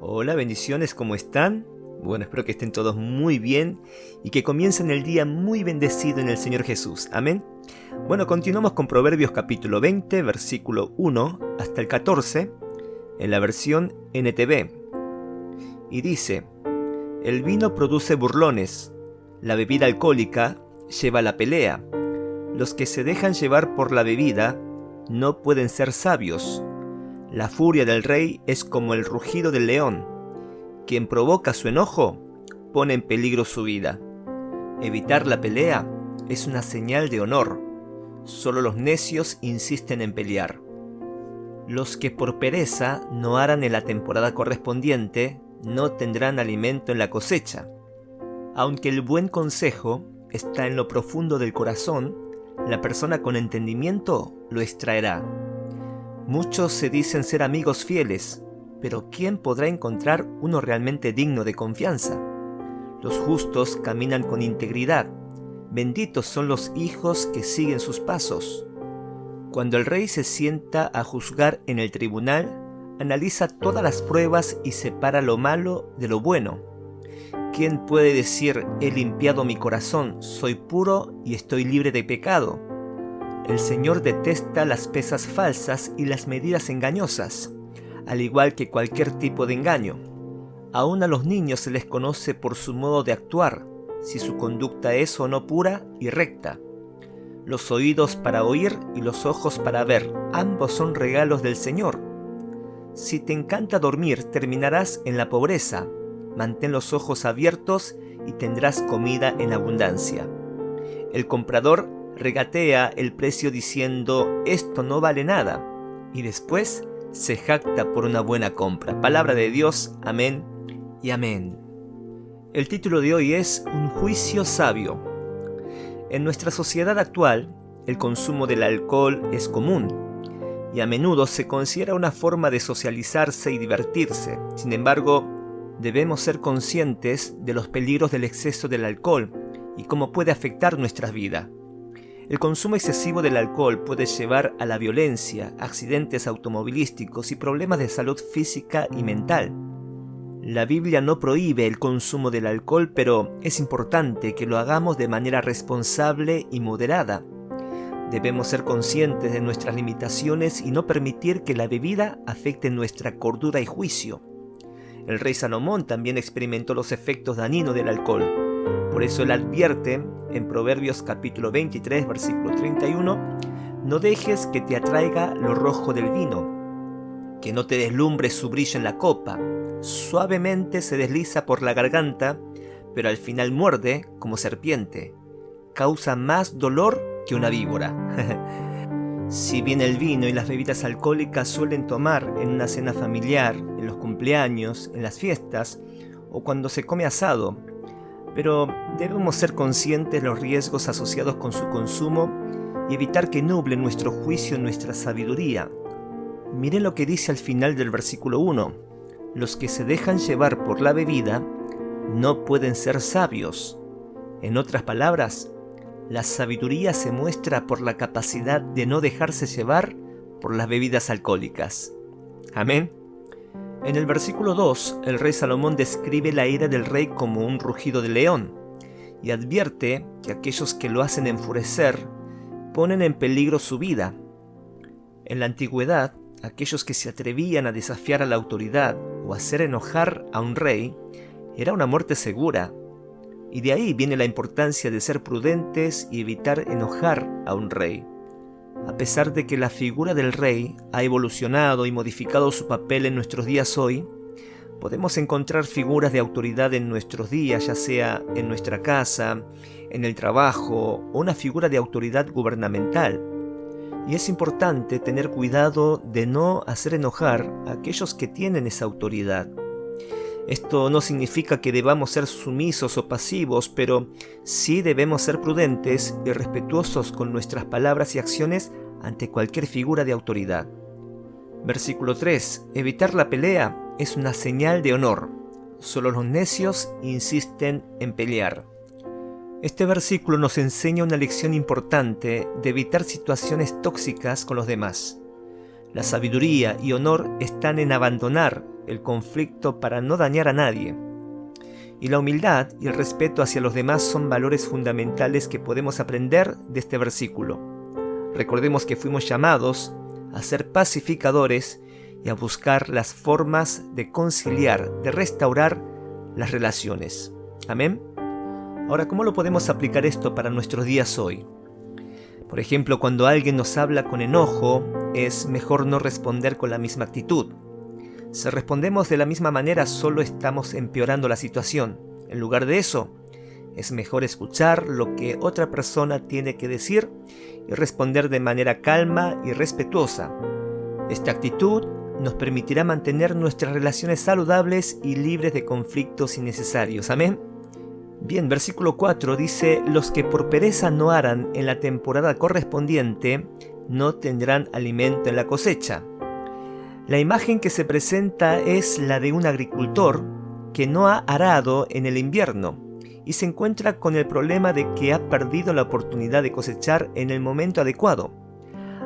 Hola, bendiciones, ¿cómo están? Bueno, espero que estén todos muy bien y que comiencen el día muy bendecido en el Señor Jesús. Amén. Bueno, continuamos con Proverbios capítulo 20, versículo 1 hasta el 14, en la versión NTV. Y dice: el vino produce burlones, la bebida alcohólica lleva a la pelea. Los que se dejan llevar por la bebida no pueden ser sabios. La furia del rey es como el rugido del león. Quien provoca su enojo pone en peligro su vida. Evitar la pelea es una señal de honor. Solo los necios insisten en pelear. Los que por pereza no aran en la temporada correspondiente no tendrán alimento en la cosecha. Aunque el buen consejo está en lo profundo del corazón, la persona con entendimiento lo extraerá. Muchos se dicen ser amigos fieles, pero ¿quién podrá encontrar uno realmente digno de confianza? Los justos caminan con integridad. Benditos son los hijos que siguen sus pasos. Cuando el rey se sienta a juzgar en el tribunal, analiza todas las pruebas y separa lo malo de lo bueno. ¿Quién puede decir: he limpiado mi corazón, soy puro y estoy libre de pecado? El Señor detesta las pesas falsas y las medidas engañosas, al igual que cualquier tipo de engaño. Aún a los niños se les conoce por su modo de actuar, si su conducta es o no pura y recta. Los oídos para oír y los ojos para ver, ambos son regalos del Señor. Si te encanta dormir, terminarás en la pobreza. Mantén los ojos abiertos y tendrás comida en abundancia. El comprador regatea el precio diciendo: esto no vale nada, y después se jacta por una buena compra. Palabra de Dios, amén y amén. El título de hoy es Un juicio sabio. En nuestra sociedad actual, el consumo del alcohol es común y a menudo se considera una forma de socializarse y divertirse. Sin embargo, debemos ser conscientes de los peligros del exceso del alcohol y cómo puede afectar nuestra vida. El consumo excesivo del alcohol puede llevar a la violencia, accidentes automovilísticos y problemas de salud física y mental. La Biblia no prohíbe el consumo del alcohol, pero es importante que lo hagamos de manera responsable y moderada. Debemos ser conscientes de nuestras limitaciones y no permitir que la bebida afecte nuestra cordura y juicio. El rey Salomón también experimentó los efectos dañinos del alcohol. Por eso él advierte en Proverbios capítulo 23, versículo 31, no dejes que te atraiga lo rojo del vino, que no te deslumbre su brillo en la copa. Suavemente se desliza por la garganta, pero al final muerde como serpiente. Causa más dolor que una víbora. Si bien el vino y las bebidas alcohólicas suelen tomar en una cena familiar, en los cumpleaños, en las fiestas o cuando se come asado, pero debemos ser conscientes de los riesgos asociados con su consumo y evitar que nuble nuestro juicio y nuestra sabiduría. Miren lo que dice al final del versículo 1. Los que se dejan llevar por la bebida no pueden ser sabios. En otras palabras, la sabiduría se muestra por la capacidad de no dejarse llevar por las bebidas alcohólicas. Amén. En el versículo 2, el rey Salomón describe la ira del rey como un rugido de león y advierte que aquellos que lo hacen enfurecer ponen en peligro su vida. En la antigüedad, aquellos que se atrevían a desafiar a la autoridad o hacer enojar a un rey era una muerte segura. Y de ahí viene la importancia de ser prudentes y evitar enojar a un rey. A pesar de que la figura del rey ha evolucionado y modificado su papel en nuestros días hoy, podemos encontrar figuras de autoridad en nuestros días, ya sea en nuestra casa, en el trabajo o una figura de autoridad gubernamental. Y es importante tener cuidado de no hacer enojar a aquellos que tienen esa autoridad. Esto no significa que debamos ser sumisos o pasivos, pero sí debemos ser prudentes y respetuosos con nuestras palabras y acciones ante cualquier figura de autoridad. Versículo 3. Evitar la pelea es una señal de honor. Solo los necios insisten en pelear. Este versículo nos enseña una lección importante de evitar situaciones tóxicas con los demás. La sabiduría y honor están en abandonar el conflicto para no dañar a nadie. Y la humildad y el respeto hacia los demás son valores fundamentales que podemos aprender de este versículo. Recordemos que fuimos llamados a ser pacificadores y a buscar las formas de conciliar, de restaurar las relaciones. Amén. Ahora, ¿cómo lo podemos aplicar esto para nuestros días hoy? Por ejemplo, cuando alguien nos habla con enojo, es mejor no responder con la misma actitud. Si respondemos de la misma manera, solo estamos empeorando la situación. En lugar de eso, es mejor escuchar lo que otra persona tiene que decir y responder de manera calma y respetuosa. Esta actitud nos permitirá mantener nuestras relaciones saludables y libres de conflictos innecesarios. Amén. Bien, versículo 4 dice: los que por pereza no aran en la temporada correspondiente, no tendrán alimento en la cosecha. La imagen que se presenta es la de un agricultor que no ha arado en el invierno y se encuentra con el problema de que ha perdido la oportunidad de cosechar en el momento adecuado.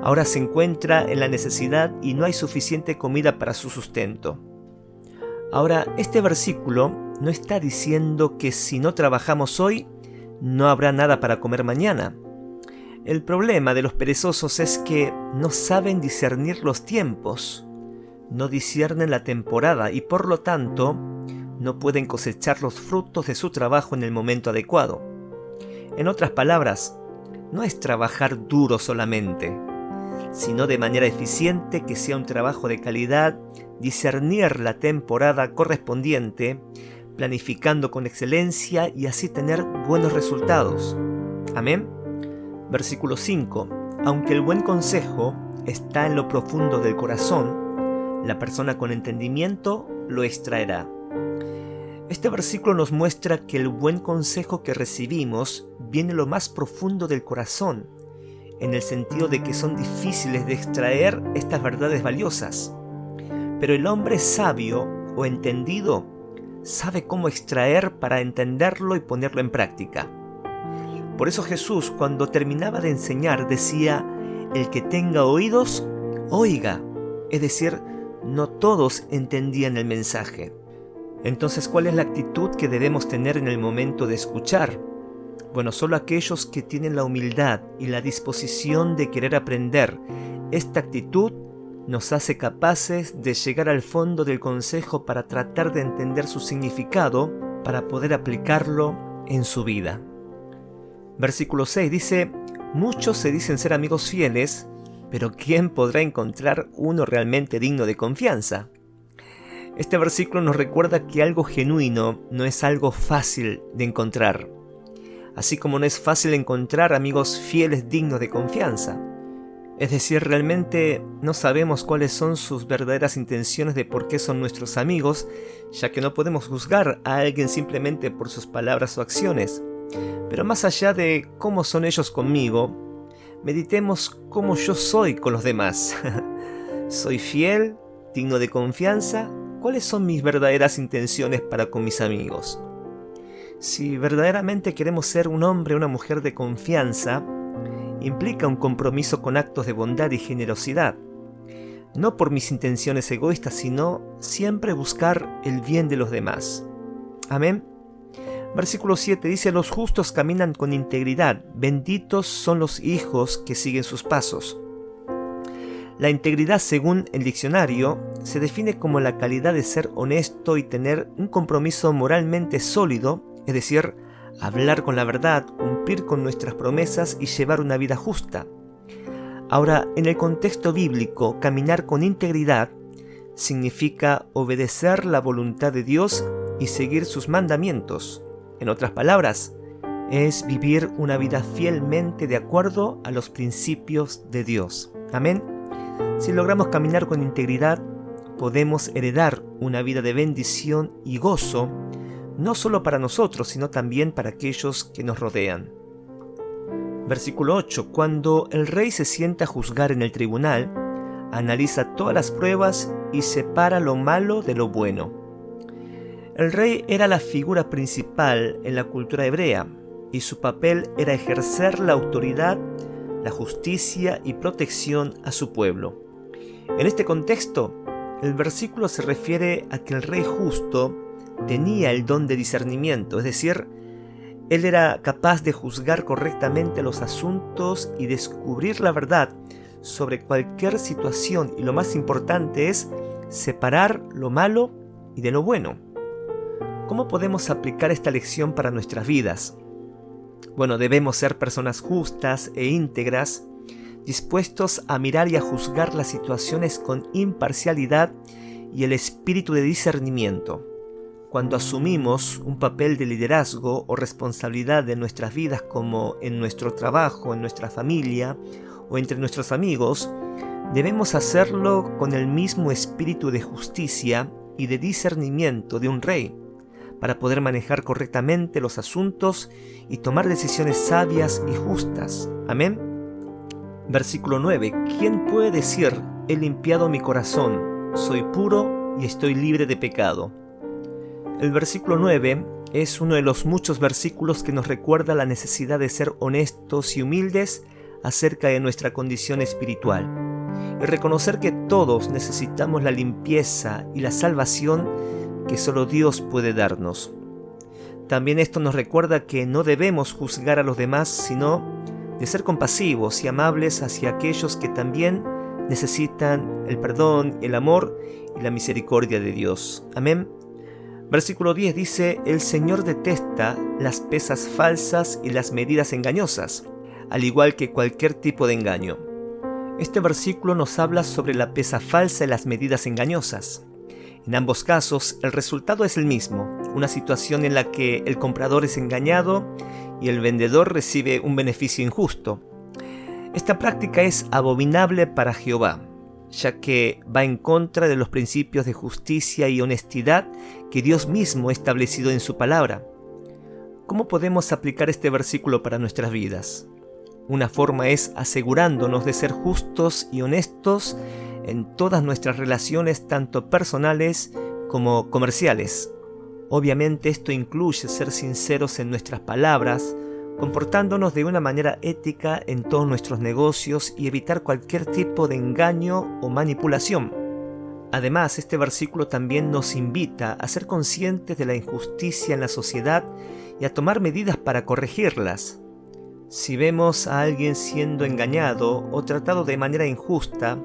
Ahora se encuentra en la necesidad y no hay suficiente comida para su sustento. Ahora, este versículo no está diciendo que si no trabajamos hoy, no habrá nada para comer mañana. El problema de los perezosos es que no saben discernir los tiempos, no disciernen la temporada y por lo tanto no pueden cosechar los frutos de su trabajo en el momento adecuado. En otras palabras, no es trabajar duro solamente, sino de manera eficiente, que sea un trabajo de calidad, discernir la temporada correspondiente, planificando con excelencia y así tener buenos resultados. Amén. Versículo 5. Aunque el buen consejo está en lo profundo del corazón, la persona con entendimiento lo extraerá. Este versículo nos muestra que el buen consejo que recibimos viene de lo más profundo del corazón, en el sentido de que son difíciles de extraer estas verdades valiosas. Pero el hombre sabio o entendido sabe cómo extraer para entenderlo y ponerlo en práctica. Por eso Jesús, cuando terminaba de enseñar, decía: el que tenga oídos, oiga. Es decir, no todos entendían el mensaje. Entonces, ¿cuál es la actitud que debemos tener en el momento de escuchar? Bueno, solo aquellos que tienen la humildad y la disposición de querer aprender. Esta actitud nos hace capaces de llegar al fondo del consejo para tratar de entender su significado, para poder aplicarlo en su vida. Versículo 6 dice: muchos se dicen ser amigos fieles, pero ¿quién podrá encontrar uno realmente digno de confianza? Este versículo nos recuerda que algo genuino no es algo fácil de encontrar, así como no es fácil encontrar amigos fieles dignos de confianza. Es decir, realmente no sabemos cuáles son sus verdaderas intenciones de por qué son nuestros amigos, ya que no podemos juzgar a alguien simplemente por sus palabras o acciones. Pero más allá de cómo son ellos conmigo, meditemos cómo yo soy con los demás. ¿Soy fiel, digno de confianza? ¿Cuáles son mis verdaderas intenciones para con mis amigos? Si verdaderamente queremos ser un hombre o una mujer de confianza, implica un compromiso con actos de bondad y generosidad. No por mis intenciones egoístas, sino siempre buscar el bien de los demás. Amén. Versículo 7 dice: los justos caminan con integridad, benditos son los hijos que siguen sus pasos. La integridad, según el diccionario, se define como la calidad de ser honesto y tener un compromiso moralmente sólido, es decir, hablar con la verdad, cumplir con nuestras promesas y llevar una vida justa. Ahora, en el contexto bíblico, caminar con integridad significa obedecer la voluntad de Dios y seguir sus mandamientos. En otras palabras, es vivir una vida fielmente de acuerdo a los principios de Dios. Amén. Si logramos caminar con integridad, podemos heredar una vida de bendición y gozo, no solo para nosotros, sino también para aquellos que nos rodean. Versículo 8. Cuando el rey se sienta a juzgar en el tribunal, analiza todas las pruebas y separa lo malo de lo bueno. El rey era la figura principal en la cultura hebrea, y su papel era ejercer la autoridad, la justicia y protección a su pueblo. En este contexto, El versículo se refiere a que el rey justo tenía el don de discernimiento, es decir, él era capaz de juzgar correctamente los asuntos y descubrir la verdad sobre cualquier situación, y lo más importante es separar lo malo y de lo bueno. ¿Cómo podemos aplicar esta lección para nuestras vidas? Bueno, debemos ser personas justas e íntegras, dispuestos a mirar y a juzgar las situaciones con imparcialidad y el espíritu de discernimiento. Cuando asumimos un papel de liderazgo o responsabilidad en nuestras vidas, como en nuestro trabajo, en nuestra familia o entre nuestros amigos, debemos hacerlo con el mismo espíritu de justicia y de discernimiento de un rey, para poder manejar correctamente los asuntos y tomar decisiones sabias y justas. Amén. Versículo 9. ¿Quién puede decir, he limpiado mi corazón, soy puro y estoy libre de pecado? El versículo 9 es uno de los muchos versículos que nos recuerda la necesidad de ser honestos y humildes acerca de nuestra condición espiritual, y reconocer que todos necesitamos la limpieza y la salvación que solo Dios puede darnos. También esto nos recuerda que no debemos juzgar a los demás, sino de ser compasivos y amables hacia aquellos que también necesitan el perdón, el amor y la misericordia de Dios. Amén. Versículo 10 dice, el Señor detesta las pesas falsas y las medidas engañosas, al igual que cualquier tipo de engaño. Este versículo nos habla sobre la pesa falsa y las medidas engañosas. En ambos casos, el resultado es el mismo, una situación en la que el comprador es engañado y el vendedor recibe un beneficio injusto. Esta práctica es abominable para Jehová, ya que va en contra de los principios de justicia y honestidad que Dios mismo ha establecido en su palabra. ¿Cómo podemos aplicar este versículo para nuestras vidas? Una forma es asegurándonos de ser justos y honestos en todas nuestras relaciones, tanto personales como comerciales. Obviamente esto incluye ser sinceros en nuestras palabras, comportándonos de una manera ética en todos nuestros negocios y evitar cualquier tipo de engaño o manipulación. Además, este versículo también nos invita a ser conscientes de la injusticia en la sociedad y a tomar medidas para corregirlas. Si vemos a alguien siendo engañado o tratado de manera injusta,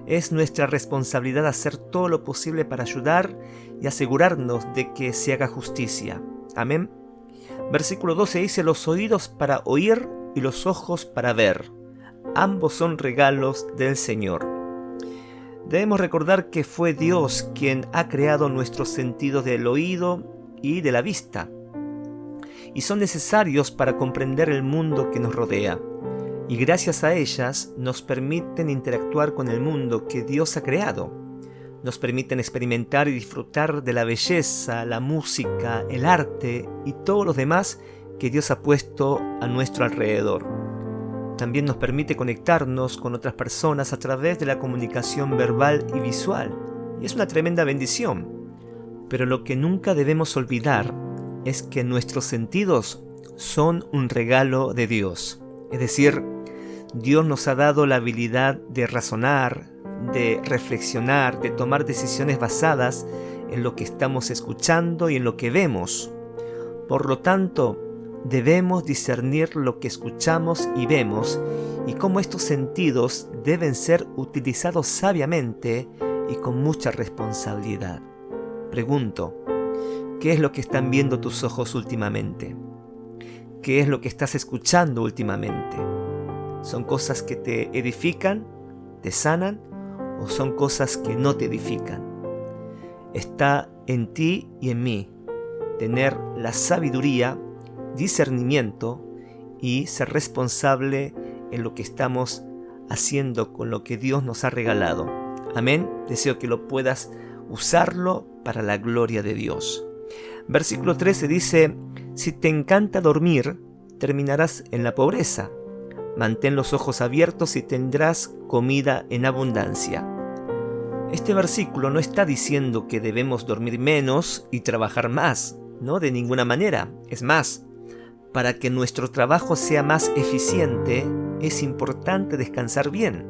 es nuestra responsabilidad hacer todo lo posible para ayudar y asegurarnos de que se haga justicia. Amén. Versículo 12 dice, los oídos para oír y los ojos para ver. Ambos son regalos del Señor. Debemos recordar que fue Dios quien ha creado nuestros sentidos del oído y de la vista, y son necesarios para comprender el mundo que nos rodea, y gracias a ellas nos permiten interactuar con el mundo que Dios ha creado. Nos permiten experimentar y disfrutar de la belleza, la música, el arte y todo lo demás que Dios ha puesto a nuestro alrededor. También nos permite conectarnos con otras personas a través de la comunicación verbal y visual, y es una tremenda bendición. Pero lo que nunca debemos olvidar es que nuestros sentidos son un regalo de Dios. Es decir, Dios nos ha dado la habilidad de razonar, de reflexionar, de tomar decisiones basadas en lo que estamos escuchando y en lo que vemos. Por lo tanto, debemos discernir lo que escuchamos y vemos y cómo estos sentidos deben ser utilizados sabiamente y con mucha responsabilidad. Pregunto, ¿qué es lo que están viendo tus ojos últimamente? ¿Qué es lo que estás escuchando últimamente? ¿Son cosas que te edifican, te sanan, o son cosas que no te edifican? Está en ti y en mí tener la sabiduría, discernimiento y ser responsable en lo que estamos haciendo con lo que Dios nos ha regalado. Amén. Deseo que lo puedas usarlo para la gloria de Dios. Versículo 13 dice, si te encanta dormir, terminarás en la pobreza. Mantén los ojos abiertos y tendrás comida en abundancia. Este versículo no está diciendo que debemos dormir menos y trabajar más, no, de ninguna manera. Es más, para que nuestro trabajo sea más eficiente, es importante descansar bien.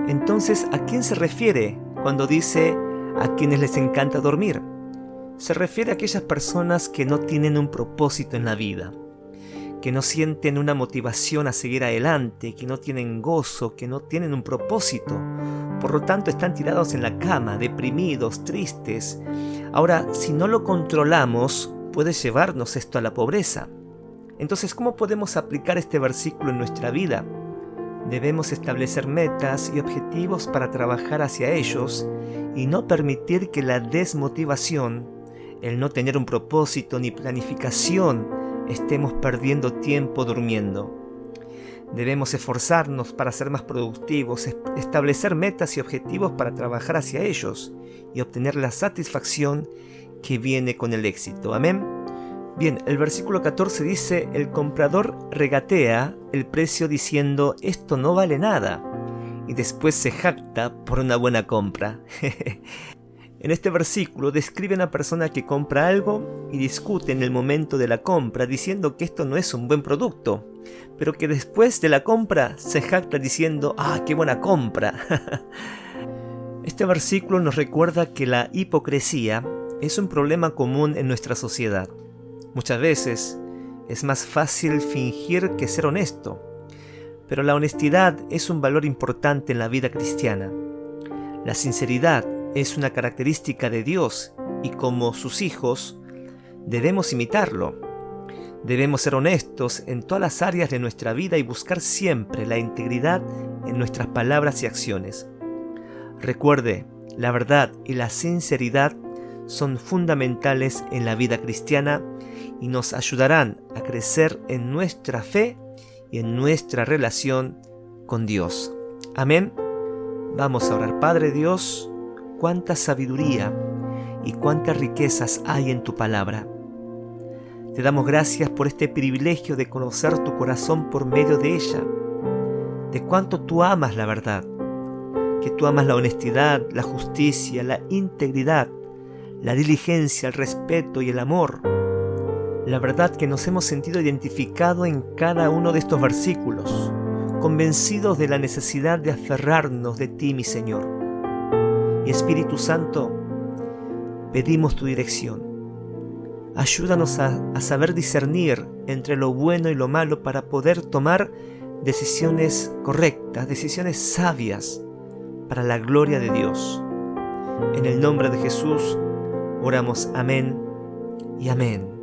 Entonces, ¿a quién se refiere cuando dice a quienes les encanta dormir. Se refiere a aquellas personas que no tienen un propósito en la vida, que no sienten una motivación a seguir adelante, que no tienen gozo, que no tienen un propósito. Por lo tanto, están tirados en la cama, deprimidos, tristes. Ahora, si no lo controlamos, puede llevarnos esto a la pobreza. Entonces, ¿cómo podemos aplicar este versículo en nuestra vida? Debemos establecer metas y objetivos para trabajar hacia ellos y no permitir que la desmotivación, el no tener un propósito ni planificación, estemos perdiendo tiempo durmiendo. Debemos esforzarnos para ser más productivos, establecer metas y objetivos para trabajar hacia ellos y obtener la satisfacción que viene con el éxito. Amén. Bien, el versículo 14 dice: el comprador regatea el precio diciendo esto no vale nada, y después se jacta por una buena compra. En este versículo describe a una persona que compra algo y discute en el momento de la compra diciendo que esto no es un buen producto, pero que después de la compra se jacta diciendo ¡ah, qué buena compra! Este versículo nos recuerda que la hipocresía es un problema común en nuestra sociedad. Muchas veces es más fácil fingir que ser honesto, pero la honestidad es un valor importante en la vida cristiana. La sinceridad es una característica de Dios y como sus hijos debemos imitarlo. Debemos ser honestos en todas las áreas de nuestra vida y buscar siempre la integridad en nuestras palabras y acciones. Recuerde, la verdad y la sinceridad son fundamentales en la vida cristiana y nos ayudarán a crecer en nuestra fe y en nuestra relación con Dios. Amén. Vamos a orar. Padre Dios, cuánta sabiduría y cuántas riquezas hay en tu palabra. Te damos gracias por este privilegio de conocer tu corazón por medio de ella, de cuánto tú amas la verdad, que tú amas la honestidad, la justicia, la integridad, la diligencia, el respeto y el amor. La verdad que nos hemos sentido identificados en cada uno de estos versículos, convencidos de la necesidad de aferrarnos de ti, mi Señor. Y Espíritu Santo, pedimos tu dirección. Ayúdanos a saber discernir entre lo bueno y lo malo para poder tomar decisiones correctas, decisiones sabias para la gloria de Dios. En el nombre de Jesús oramos. Amén y amén.